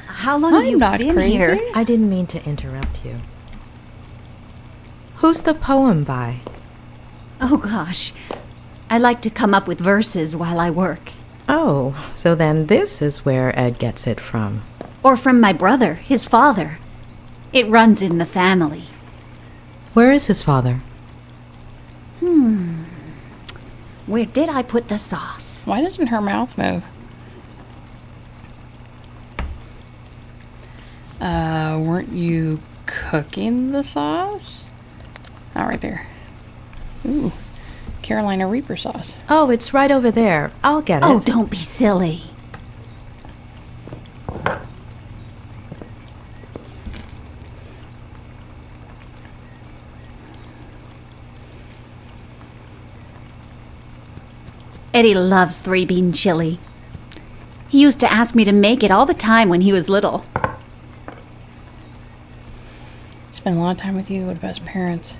How long have you been here? I didn't mean to interrupt you. Who's the poem by? Oh gosh, I like to come up with verses while I work. Oh, so then this is where Ed gets it from. Or from my brother, his father. It runs in the family. Where is his father? Where did I put the sauce? Why doesn't her mouth move? Weren't you cooking the sauce? Oh, right there. Ooh, Carolina Reaper sauce. Oh, it's right over there. I'll get it. Oh, don't be silly. Eddie loves 3-bean chili. He used to ask me to make it all the time when he was little. Spend a lot of time with you. What about his parents?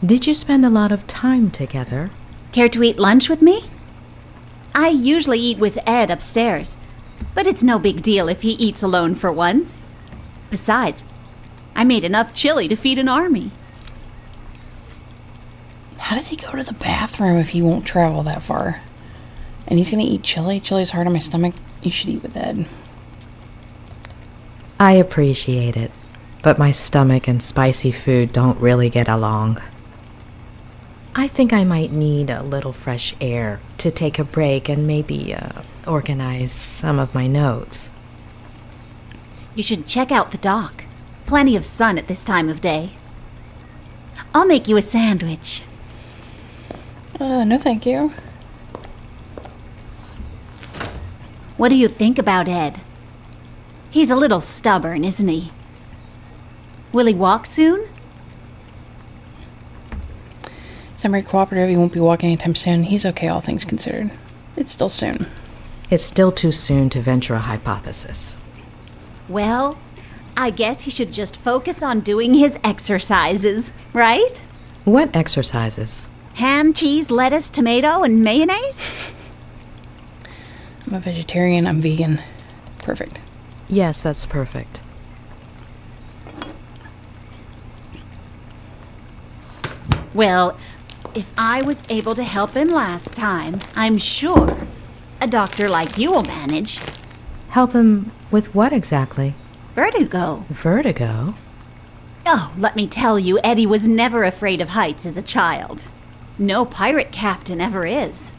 Did you spend a lot of time together? Care to eat lunch with me? I usually eat with Ed upstairs, but it's no big deal if he eats alone for once. Besides, I made enough chili to feed an army. How does he go to the bathroom if he won't travel that far? And he's gonna eat chili? Chili's hard on my stomach. You should eat with Ed. I appreciate it, but my stomach and spicy food don't really get along. I think I might need a little fresh air to take a break and maybe organize some of my notes. You should check out the dock. Plenty of sun at this time of day. I'll make you a sandwich. No thank you. What do you think about Ed? He's a little stubborn, isn't he? Will he walk soon? He's not very cooperative. He won't be walking anytime soon. He's okay, all things considered. It's still soon. It's still too soon to venture a hypothesis. Well, I guess he should just focus on doing his exercises, right? What exercises? Ham, cheese, lettuce, tomato, and mayonnaise? I'm a vegetarian. I'm vegan. Perfect. Yes, that's perfect. Well, if I was able to help him last time, I'm sure a doctor like you will manage. Help him with what exactly? Vertigo. Vertigo? Oh, let me tell you, Eddie was never afraid of heights as a child. No pirate captain ever is.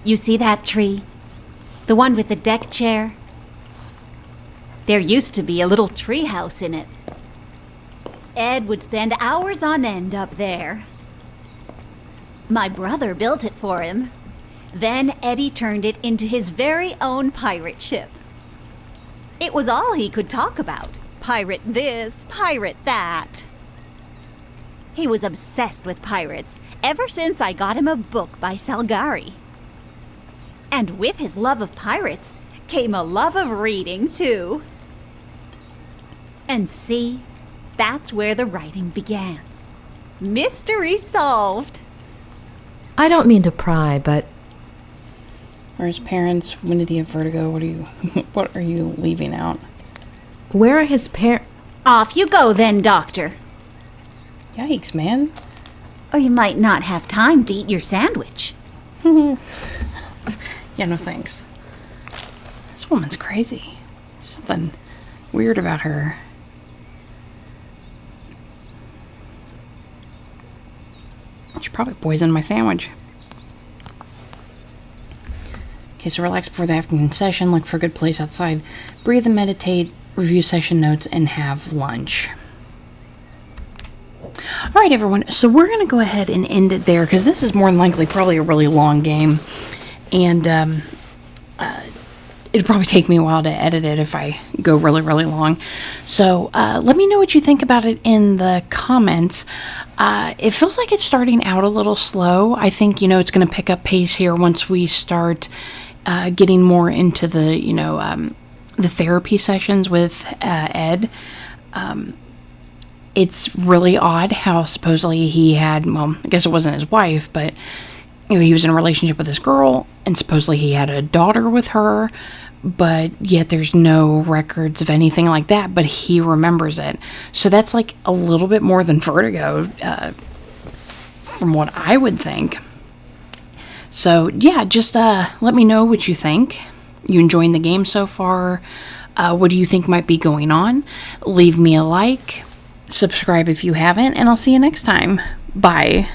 You see that tree? The one with the deck chair? There used to be a little tree house in it. Ed would spend hours on end up there. My brother built it for him. Then Eddie turned it into his very own pirate ship. It was all he could talk about. pirate this, pirate that. He was obsessed with pirates ever since I got him a book by Salgari. And with his love of pirates came a love of reading, too. And see, that's where the writing began. Mystery solved. I don't mean to pry, but... Or his parents, when did he have vertigo? What are you leaving out? Where are his parents? Off you go then, Doctor. Yikes, man. Or you might not have time to eat your sandwich. Yeah, no thanks. This woman's crazy. There's something weird about her. She probably poisoned my sandwich. Okay, so relax before the afternoon session, look for a good place outside, breathe and meditate, review session notes, and have lunch. Alright everyone, so we're going to go ahead and end it there, because this is more than likely probably a really long game, and it'd probably take me a while to edit it if I go really, really long. So let me know what you think about it in the comments. It feels like it's starting out a little slow. I think, it's going to pick up pace here once we start getting more into the, the therapy sessions with Ed. It's really odd how supposedly he had, well, I guess it wasn't his wife, but he was in a relationship with this girl, and supposedly he had a daughter with her, but yet there's no records of anything like that, but he remembers it. So that's like a little bit more than vertigo, from what I would think. So yeah, just let me know what you think. You enjoying the game so far? What do you think might be going on? Leave me a like, subscribe if you haven't, and I'll see you next time. Bye.